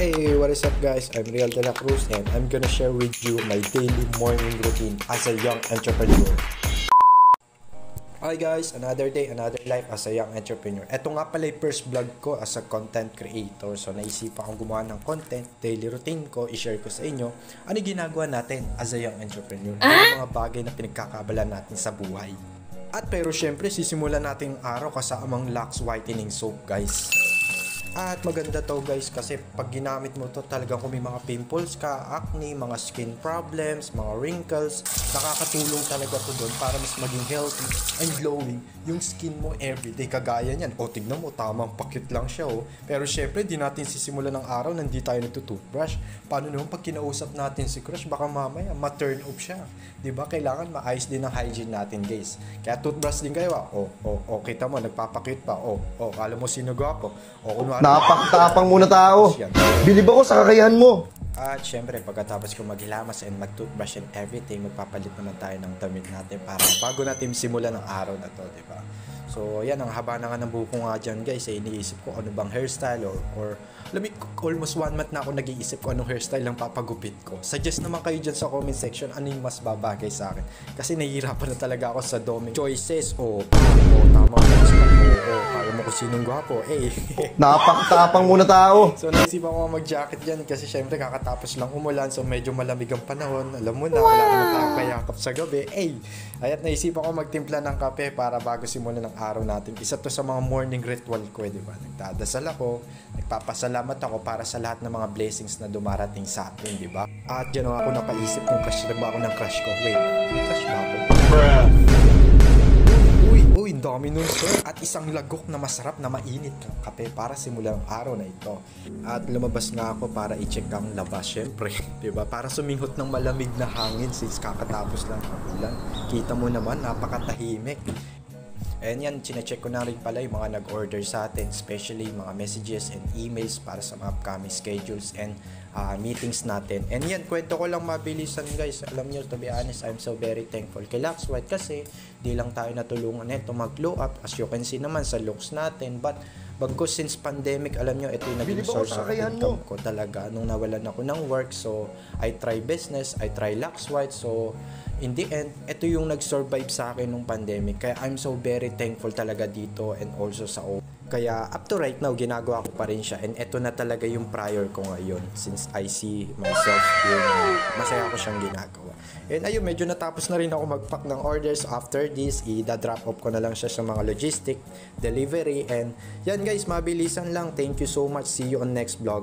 Hey, what is up guys? I'm Real De La Cruz and I'm gonna share with you my daily morning routine as a young entrepreneur. Hi guys, another day, another life as a young entrepreneur. Ito nga pala yung first vlog ko as a content creator. So naisipan akong gumawa ng content, daily routine ko, i-share ko sa inyo. Ano ginagawa natin as a young entrepreneur? Ano mga bagay na pinagkakabalan natin sa buhay? At pero syempre, sisimulan natin ang araw kasamang Lux Whitening Soap guys. At maganda to guys kasi pag ginamit mo to talagang kung may mga pimples ka, acne, mga skin problems, mga wrinkles, nakakatulong talaga to doon para mas maging healthy and glowing yung skin mo everyday. Kagaya niyan, o tignan mo, tamang pakit lang siya oh. Pero syempre di natin sisimulan ng araw nang di tayo nagtutoothbrush. Paano naman pag kinausap natin si crush, baka mamaya ma-turn off siya. Diba? Kailangan maayos din ang hygiene natin guys. Kaya toothbrush din kayo ah. Kita mo, nagpapakit pa. Kala mo sino gwapo. Kunwari napakatapang muna tao. Bilib ako sa kakayahan mo. At syempre, pagkatapos ko maghilamas and mag-toothbrush and everything, magpapalit naman tayo ng damit natin para bago natin simulan ng araw na to, di ba? So, yan, ang haba na nga ng buhok ko nga dyan, guys. Iniisip ko ano bang hairstyle or almost 1 month na ako nag-iisip ko anong hairstyle ang papagupit ko. Suggest naman kayo dyan sa comment section ano yung mas babagay sa akin. Kasi nahihirapan na talaga ako sa dome choices. Tama ko. Kala mo kung sinong gwapo. Napakatapang muna tao. So, naisipan ko mag-jacket dyan kasi syempre kakatapos lang umulan. So, medyo malamig ang panahon. Alam mo na, wala na tayong kayakap sa gabi. Ayat naisipan ko magtimpla ng kape para bago simulan ng araw natin. Isa to sa mga morning ritual ko, di ba? Nagdadasal ako, nagpapasalamat ako para sa lahat ng mga blessings na dumarating sa atin, di ba? At yan ako napaisip kung crush na ba ako ng crush ko. Wait, may crush ba ako? Uy, dami nun sir. At isang lagok na masarap na mainit ng kape para simulan ang araw na ito. At lumabas nga ako para i-check ang labas, syempre. Diba? Para suminghot ng malamig na hangin since kakatapos lang ang ulan. Kita mo naman, napakatahimik. And yan, chinecheck ko na rin pala yung mga nag-order sa atin, especially mga messages and emails para sa mga upcoming schedules and meetings natin. And yan, kwento ko lang mabilisan guys. Alam nyo, to be honest, I'm so very thankful kay Lux White kasi di lang tayo natulungan nito mag-glow up. As you can see naman sa looks natin. But bagkus since pandemic, alam nyo, ito yung naging source of income ko talaga nung nawalan ako ng work. So, I try business, I try Lux White. So, in the end, ito yung nag-survive sa akin nung pandemic. Kaya I'm so very thankful talaga dito and also sa Kaya up to right now, ginagawa ko pa rin siya. And ito na talaga yung prior ko ngayon since I see myself yung masaya ko siyang ginagawa. And ayun, medyo natapos na rin ako mag-pack ng orders. After this, i-drop off ko na lang siya sa mga logistic, delivery. And yan guys, mabilisan lang. Thank you so much. See you on next vlog.